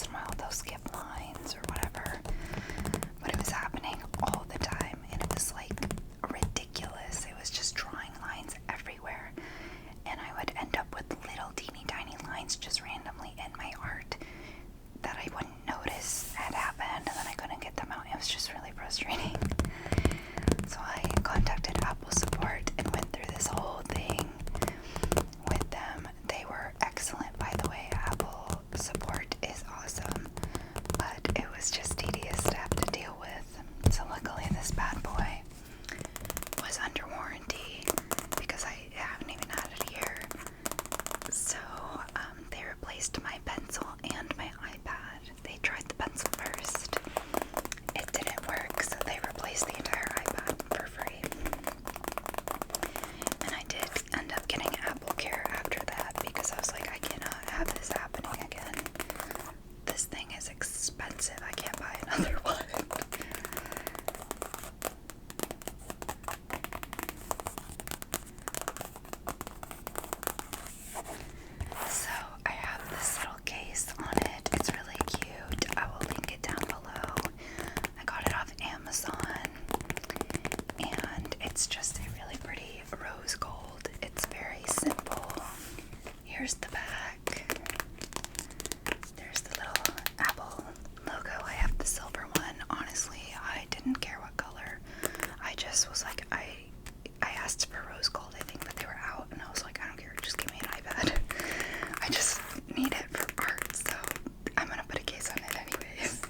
once in a while they'll skip lines or whatever. But it was happening all the time, and it was like ridiculous. It was just drawing lines everywhere, and I would end up with little teeny tiny lines just randomly in my art that I wouldn't notice had happened, and then I couldn't get them out. It was just really frustrating. So I contacted Apple support and went through this whole thing with them. They were excellent, by the way. Apple support is awesome, but it was just tedious to have to deal with. So luckily this bad boy was under warranty because I haven't even had it a year. So they replaced my pencil and my iPad. They tried the pencil first. It didn't work, so they replaced the entire iPad for free. And I did end up getting Apple Care after that because I was like, I cannot have this happening again. This thing is expensive. I can't buy another one. So I have this little case on it. It's really cute. I will link it down below. I got it off Amazon, and it's just a really pretty rose gold. It's very simple. Here's the back. There's the little Apple logo. I have the silver one. Honestly, I didn't care what color. I just was like, I asked for rose gold, I think, but they were out, and I was like, I don't care, just give me an iPad. I just need it for art, so I'm gonna put a case on it anyways.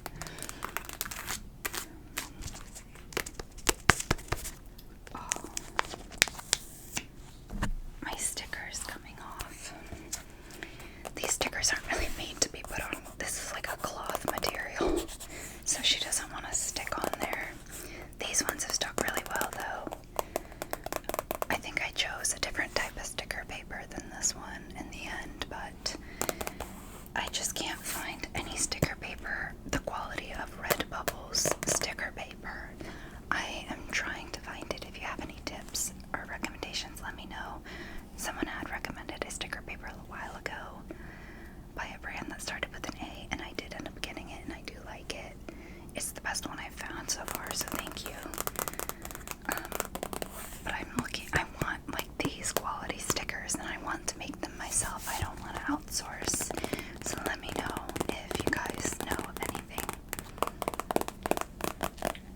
Oh, my sticker's coming off. These stickers aren't really made to be put on. This is like a cloth material, so she doesn't want to stick on there. These ones have stuck really well though. I think I chose a different type of sticker paper than this one in the end, but I just can't find any sticker paper the quality of Redbubble's sticker paper. I am trying to find it. If you have any tips or recommendations, let me know. Someone had recommended a sticker paper a while ago by a brand that started with an A, and I did end up getting it, and I do like it. It's the best one I've found so far, so thank you. But I want like these quality stickers, and I want to make them myself. I don't want to outsource. So let me know if you guys know of anything.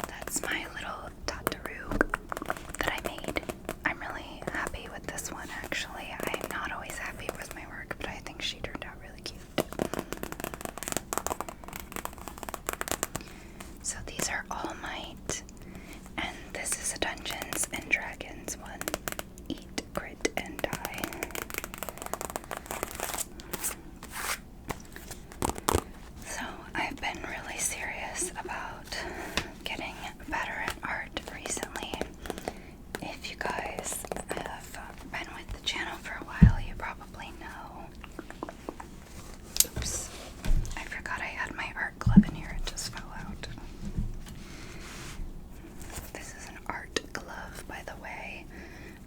That's my little tataroo that I made. I'm really happy with this one, actually. I'm not always happy with my work, but I think she turned out really cute. So these are All Might, and this is a Dungeons and Dragons one. Eat, Crit, and Die. So I've been really serious about getting better at art recently. If you guys have been with the channel for a while, you probably know. Oops. I forgot I had my art glove in here. It just fell out. This is an art glove, by the way.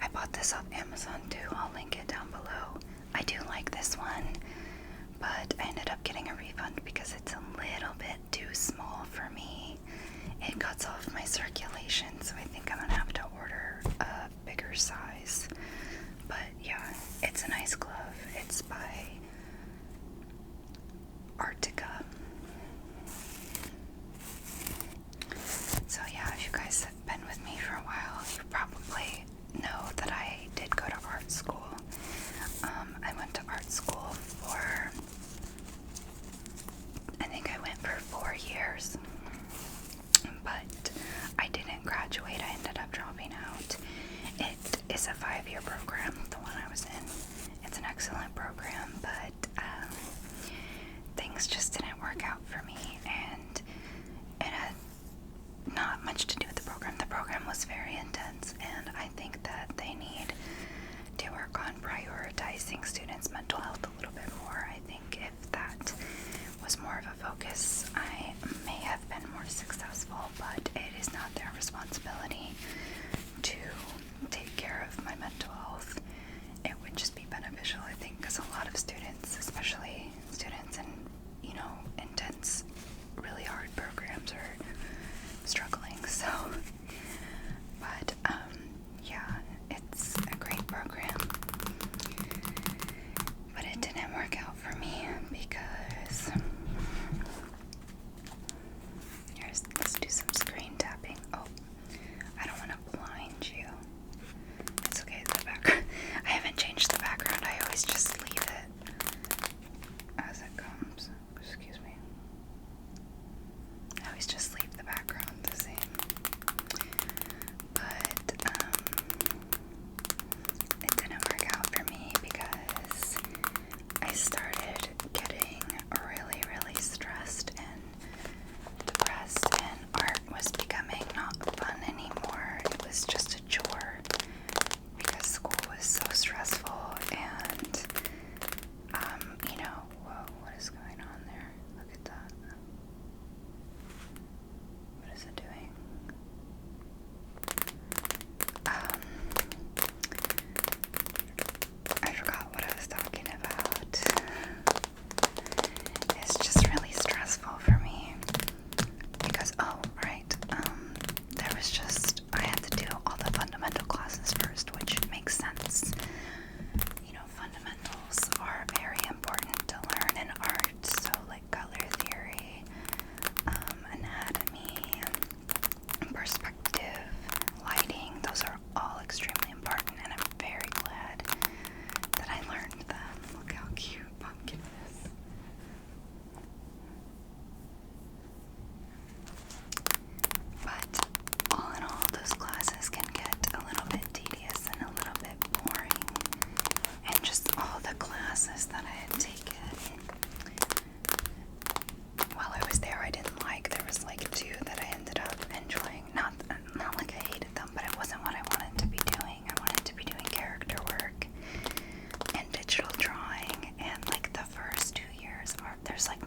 I bought this off Amazon too. I'll link it down below. I do like this one, but I ended up getting a refund because it's a little bit too small for me. It cuts off my circulation, so I think I'm gonna have to order a bigger size. But yeah, it's a nice glove. It's by Artsyklarissa. So yeah, if you guys have been with me for a while, you probably know that I did go to art school. I went to art school for, I think I went for 4 years, but I didn't graduate. I ended up dropping out. It is a 5-year program, the one I was in. It's an excellent program, but things just didn't work out for me, and it had not much to do with the program. The program was very intense, and I think that they need to work on prioritizing students' mental health a little bit more. I think if that was more of a focus, I may have been more successful, but it is not their responsibility to take care of my mental health. It would just be beneficial, I think, because a lot of students, especially students in, intense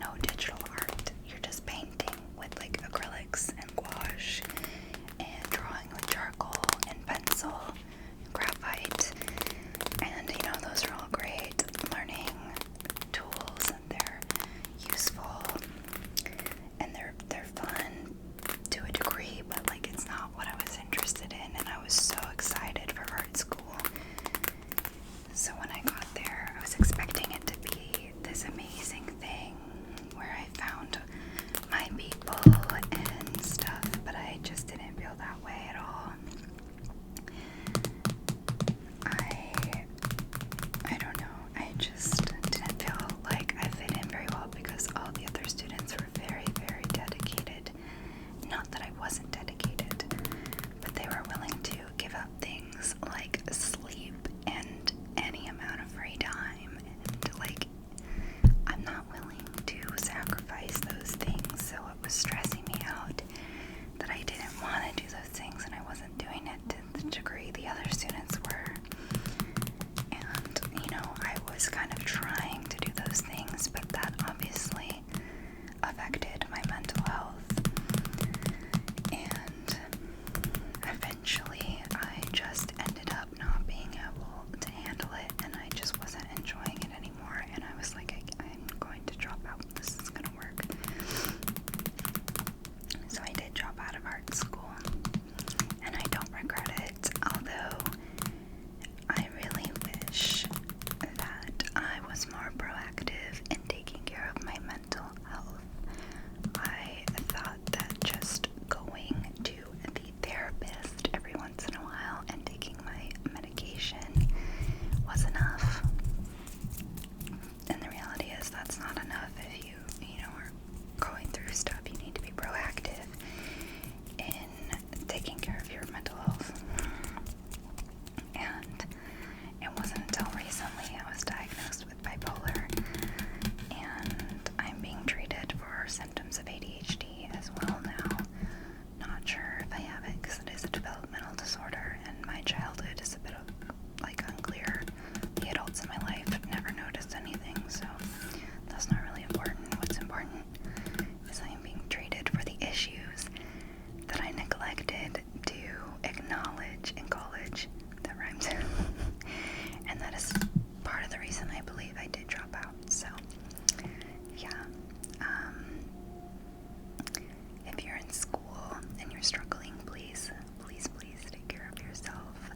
no digital art. You're just painting with like acrylics and gouache and drawing with charcoal and pencil and graphite. And those are all great learning tools, and they're useful and they're fun to a degree, but like it's not what I was interested in, and I was so excited for art school. So when I got there, I was expecting it to be this amazing thing where I found my people and stuff, but I just didn't feel that way at all. I don't know, I just didn't feel like I fit in very well because all the other students were very, very dedicated. Not that I wasn't dedicated, but they were willing to give up things like sleep and any amount of free time, and like I'm not willing to sacrifice those things, so it was stressing me out that I didn't want to do those things, and I wasn't doing it to the degree the other students were. And I was kind of trying to do those things, but that obviously affected my mental health. And eventually I just ended up not being able to handle it, and I just wasn't enjoying it anymore, and I was like, I'm going to drop out. This is going to work. So I did drop out of art school, and I don't regret it, although I really wish that I was more proactive in taking care of my mental health. I thought that just going to the therapist every once in a while and taking my medication was enough. And the reality is that's not enough. If you are going through stuff, you need to be proactive in taking care of your mental health. And it wasn't until recently I was diagnosed with bipolar, and I'm being treated for symptoms of ADHD as well now. Not sure if I have it because it is a developmental disorder, and my childhood is a bit of unclear. The adults in my life never noticed anything, so that's not really important. What's important is I am being treated for the issues that I neglected to acknowledge in college. That rhymes. And that is part of the reason I believe I did drop out. So yeah, if you're in school and you're struggling, please take care of yourself.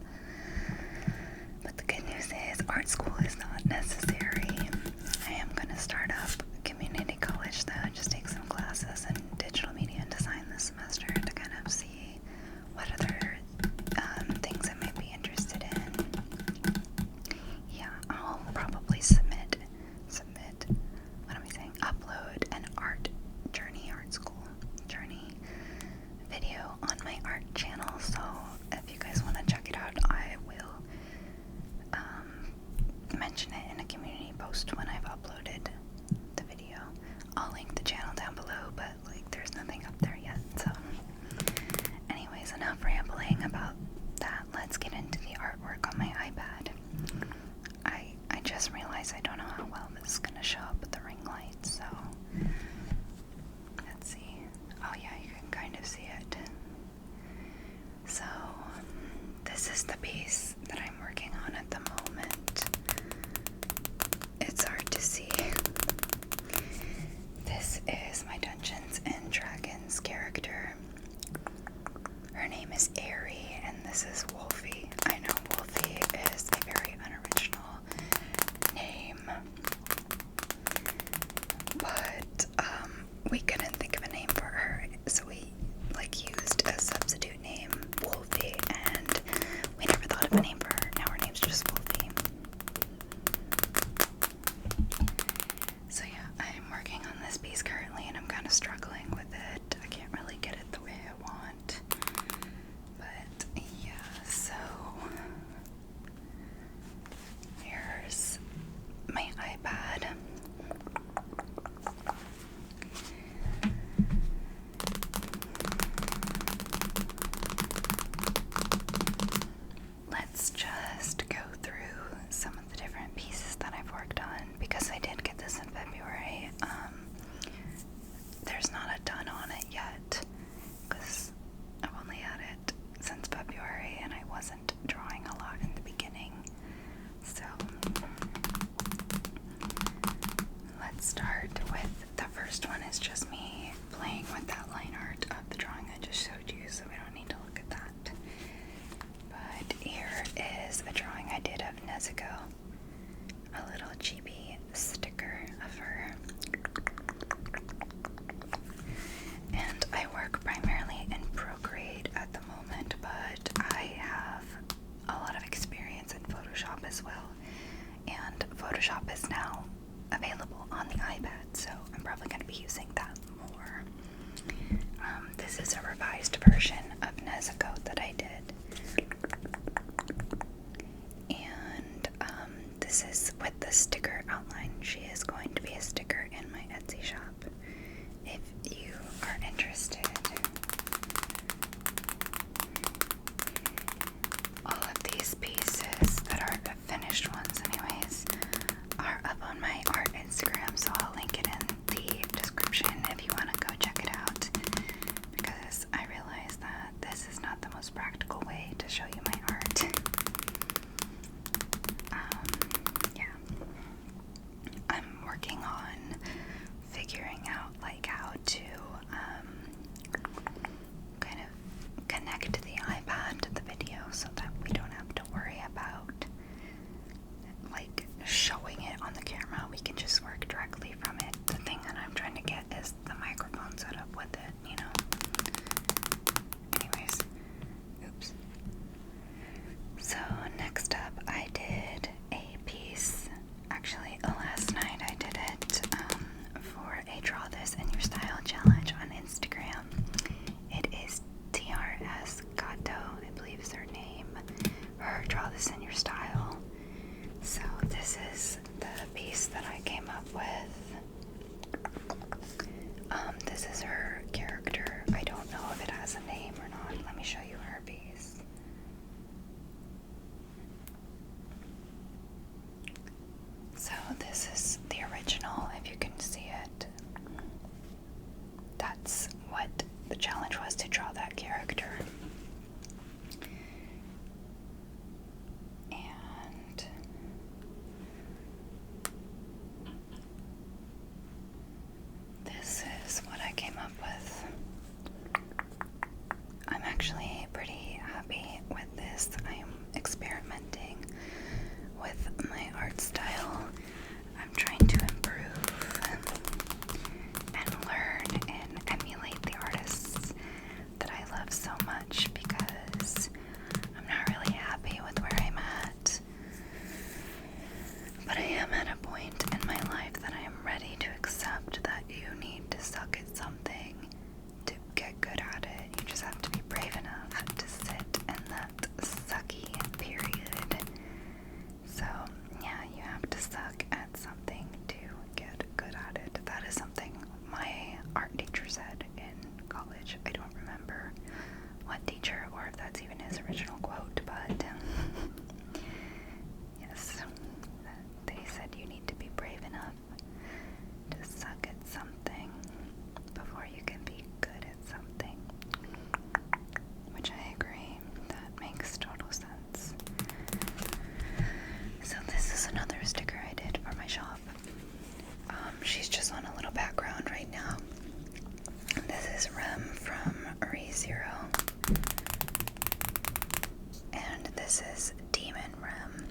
But the good news is art school is not necessary. I am going to start up community college though, just take some classes in digital media and design this semester to kind of see what other things I might be interested in. Yeah, I'll probably upload an art school journey video on my art channel, so if you guys want to check it out, I will mention it in a community post when I've uploaded the video. I'll link the channel down below, but like there's nothing up there yet, so anyways, enough rambling about that. Let's get into the artwork on my iPad. I just realized I don't know how well this is going to show up with the ring light, so let's see. Oh yeah, you can kind of see it. So this is the piece that I'm working on at the moment. It's hard to see. This is my Dungeons and Dragons character. Her name is Airy, and this is Wolfie. I know Wolfie is a very unoriginal name, but we couldn't think of a name for her, so we used a substitute name, Wolfie, and we never thought of a name for her. Now her name's just Wolfie. So yeah, I'm working on this piece currently, and I'm kind of struggling with it. I can't really get it the way I want. But yeah, so here's my iPad. Let's just go through some of the different pieces that I've worked on, because I did get this in February. this is her character. I don't know if it has a name or not. Let me show you her piece. So this is the original, if you can see it. That's what the challenge was, to draw that character. And this is what I came up with. I'm actually pretty happy with this. I am experimenting with my art style. I'm trying to improve and learn and emulate the artists that I love so much, because I'm not really happy with where I'm at. But I am at a point in my life that I am ready to accept that you need to suck at something to get good at it. You just have to be brave enough to sit in that sucky period. So, yeah, you have to suck at something to get good at it. That is something my art teacher said in college. I don't remember what teacher or if that's even his original quote, but yes, they said you need to be brave enough to suck at something before you can be good at something, which I agree. That makes total sense. So this is another sticker I did for my shop. She's just on a little background right now. This is Rem from Rissa, and this is Demon Rem.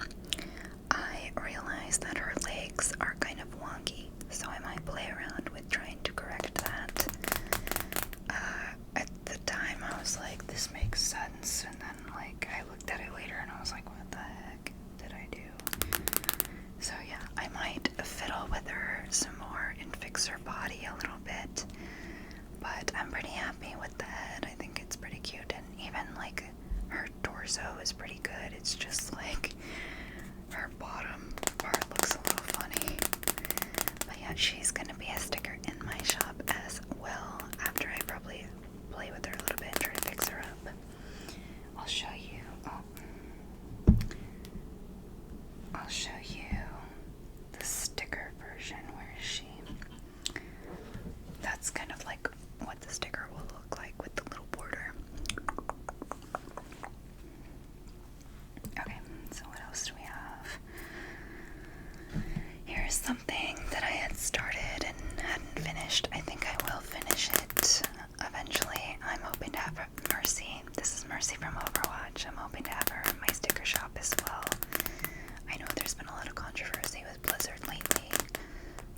I realized that her legs are kind of wonky, so I might play around with trying to correct that. At the time I was like, this makes sense, and then like I looked at it later and I was like, what the heck did I do? So yeah, I might fiddle with her some more and fix her body a little bit, but I'm pretty happy with the head. I think it's pretty cute, and even like her torso is pretty good. It's just like her bottom part looks a little funny. But yeah, she's gonna be a sticker in my shop as well, after I probably play with her a little bit and try to fix her up. I'll show you. I'll show you the sticker version. Where is she? That's kind of like what the sticker will look like with the little border. Okay, so what else do we have? Here's something that I had started and hadn't finished. I think I will finish it eventually. I'm hoping to have Mercy. This is Mercy from Overwatch. I'm hoping to have her in my sticker shop as well. I know there's been a lot of controversy with Blizzard lately,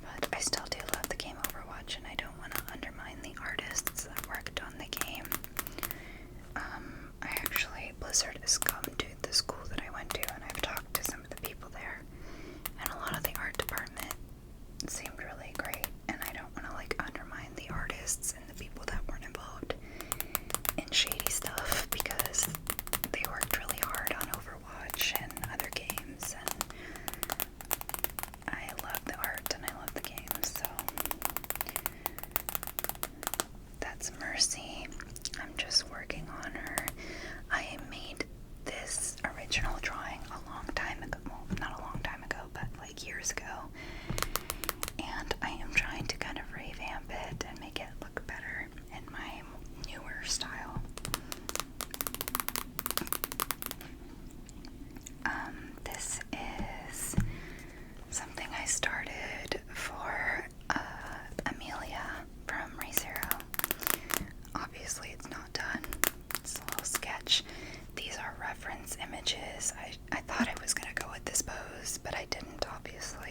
but I still do love the game Overwatch, and I don't want to undermine the artists that worked on the game. Blizzard has come to the school that I went to, and I've talked to some of the people there, and a lot of the art department seemed really great, and I don't want to like undermine the artists and the people that weren't involved in shady stuff, because they worked really hard on Overwatch and other games, and I love the art and I love the game. So that's Mercy. I'm just working on her. I made this original drawing a long time ago. Well, not a long time ago, but like years ago. And I am trying to kind of revamp it and make it look better in my newer style. This is something I started for Amelia from Rissa. Obviously it's not done. It's a little sketch. These are reference images. I thought I was going to go with this pose, but I didn't, obviously.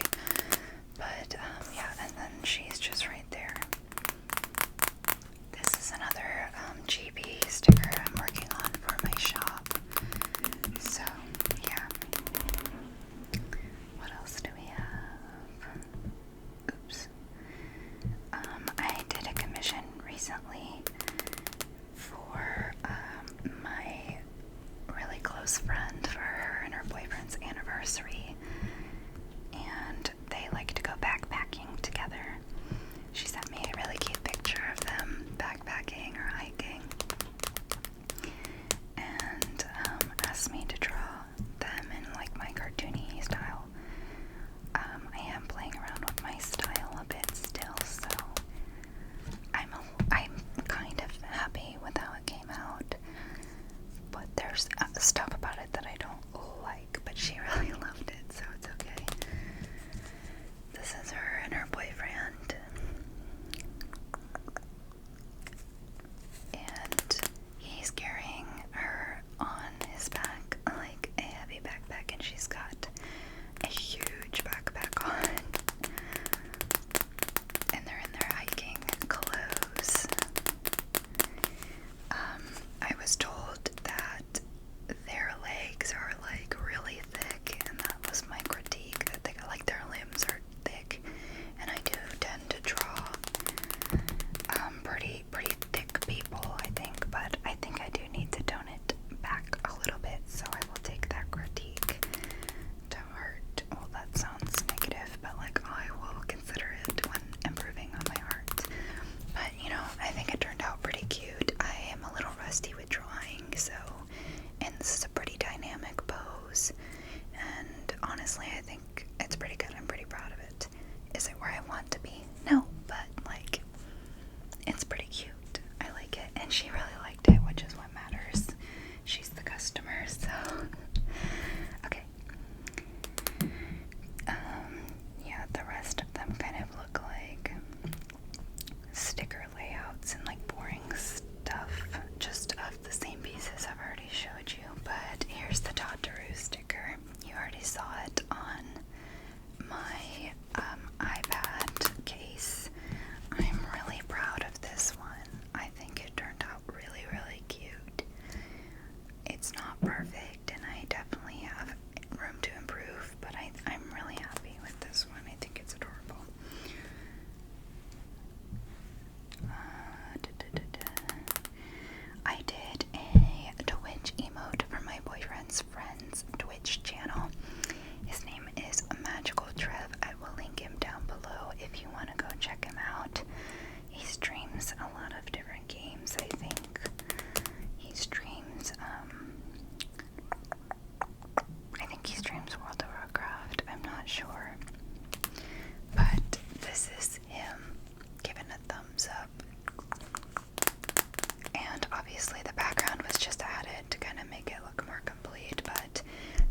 obviously the background was just added to kind of make it look more complete, but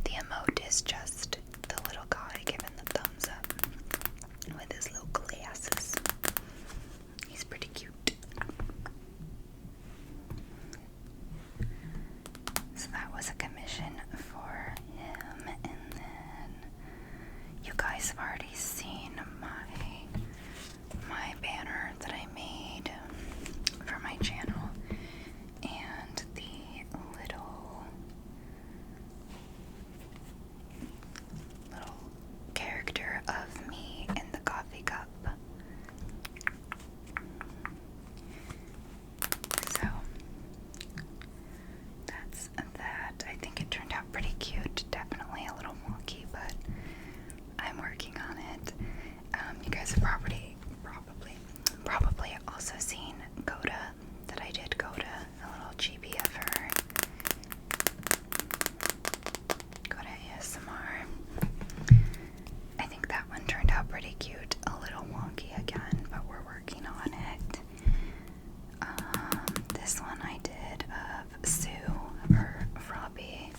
the emote is just the little guy giving the thumbs up with his little glasses. He's pretty cute. So that was a commission for him, and then you guys have already seen my banner that I made for my channel, and the little character of me in the coffee cup. So that's that. I think it turned out pretty cute. Definitely a little wonky, but I'm working on it. You guys have probably also seen Coda, that I did Coda, a little chibi of her. Coda ASMR. I think that one turned out pretty cute. A little wonky again, but we're working on it. This one I did of Sue, or Frobby,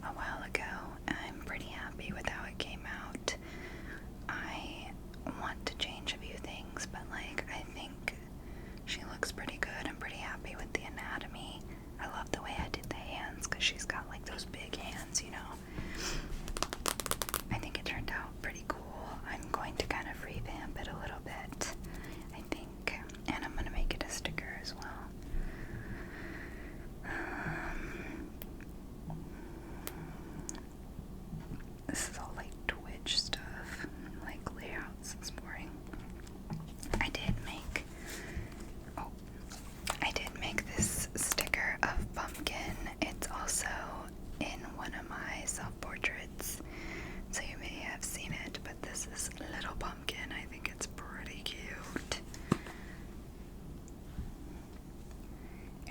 a while ago. I'm pretty happy with how it came out. I want to change a few things, but like, I think she looks pretty good. I'm pretty happy with the anatomy. I love the way I did the hands, because she's got like those big hands, you know. I think it turned out pretty cool. I'm going to kind of revamp it a little bit, I think, and I'm going to make it a sticker as well. This is all like Twitch stuff, like layouts. It's boring. I did make this sticker of Pumpkin. It's also in one of my self-portraits, so you may have seen it, but this is Little Pumpkin. I think it's pretty cute.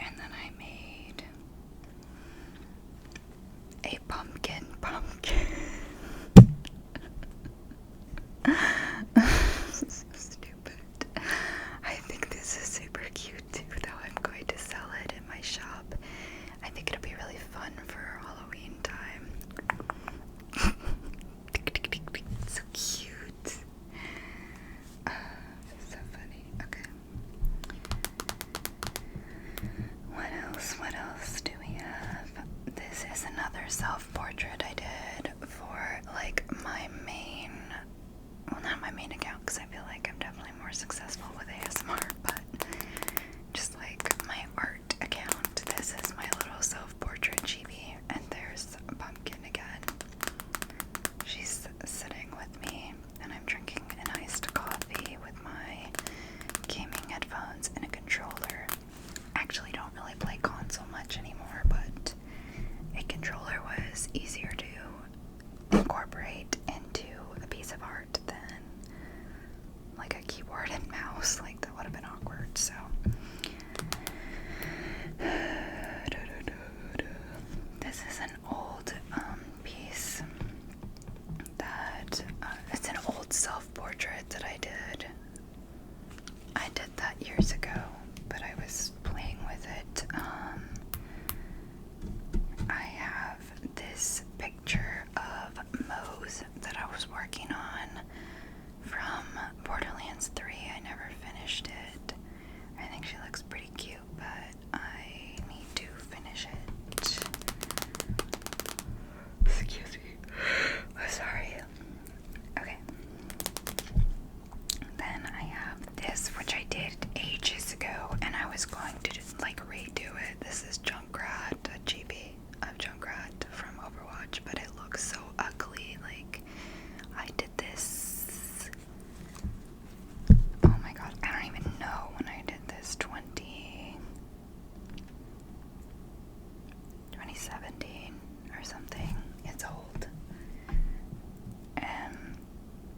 And then I made a pumpkin. So stupid. I think this is super cute too, though. I'm going to sell it in my shop. I think it'll be really fun for Halloween time. So cute. So funny. Okay. What else do we have? This is another self-portrait I did for like my main, well, not my main account, because I feel like I'm definitely more successful with ASMR, but just like my art account. This is my little self-portrait chibi, and there's Pumpkin again. She's sitting with me, and I'm drinking an iced coffee with my gaming headphones and a controller. I actually don't really play console much anymore, but a controller was easier to incorporate into a piece of art than like a keyboard and mouse. Like, that would have been awkward. So this is an old piece that it's an old self-portrait that I did. I did that years ago, but I was playing with it. I have this picture of Mose that I was working on from Borderlands 3. I never finished it. I think she looks pretty cute, but I need to finish it. Excuse me. Oh, sorry. Okay. Then I have this, which I did ages ago, and I was going to just like redo it. This is Junkrat, a chibi of Junkrat from Overwatch, but it looks so ugly. Like, I did this, oh my god, I don't even know when I did this, 2017 or something. It's old.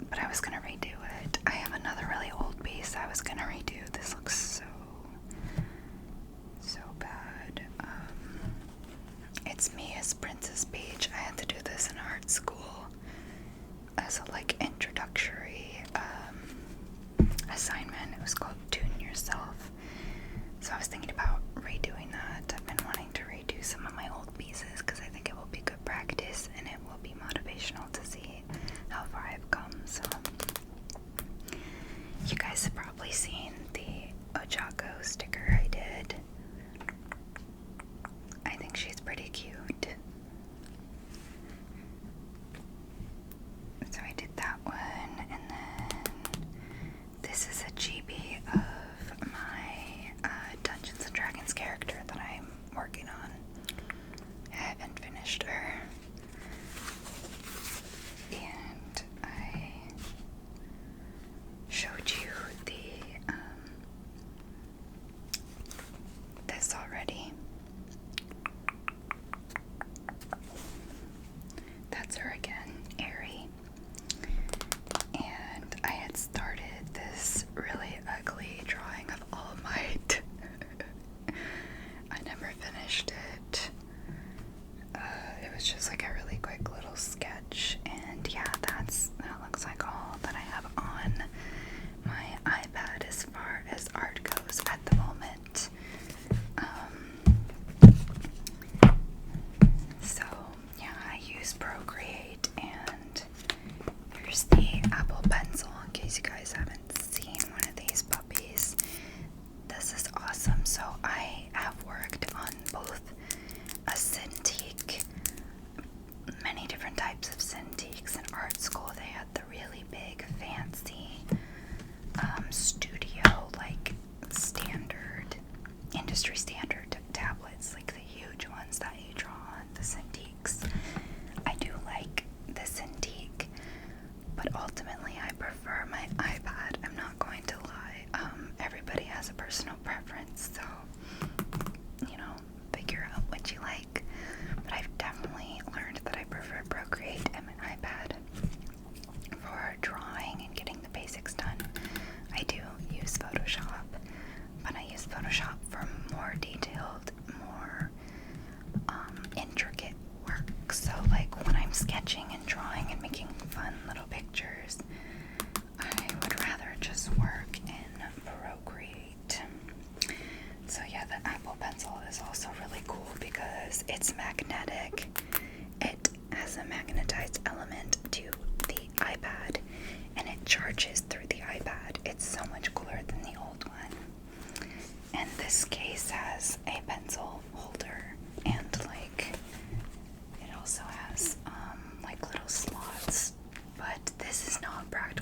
But I was gonna redo it. I have another really old piece I was gonna redo. This looks so bad. It's me as Princess Peach. I had to do this in art school as a like introductory assignment. It was called Tune Yourself. So I was thinking about redoing that. I've industry standard tablets, like the huge ones that you draw on, the Cintiqs. I do like the Cintiq, but ultimately I prefer my iPad. I'm not going to lie. Everybody has a personal preference, so, you know, figure out what you like. But I've definitely learned that I prefer Procreate and my iPad for drawing and getting the basics done. I do use Photoshop, but I use Photoshop for more detailed, more intricate work. So like when I'm sketching and drawing and making fun little pictures, I would rather just work in Procreate. So yeah, the Apple Pencil is also really cool because it's magnetic. It has a magnetized element to the iPad, and it charges through the iPad. It's so much cooler than the old one. And this case has a pencil holder, and like it also has like little slots, but this is not practical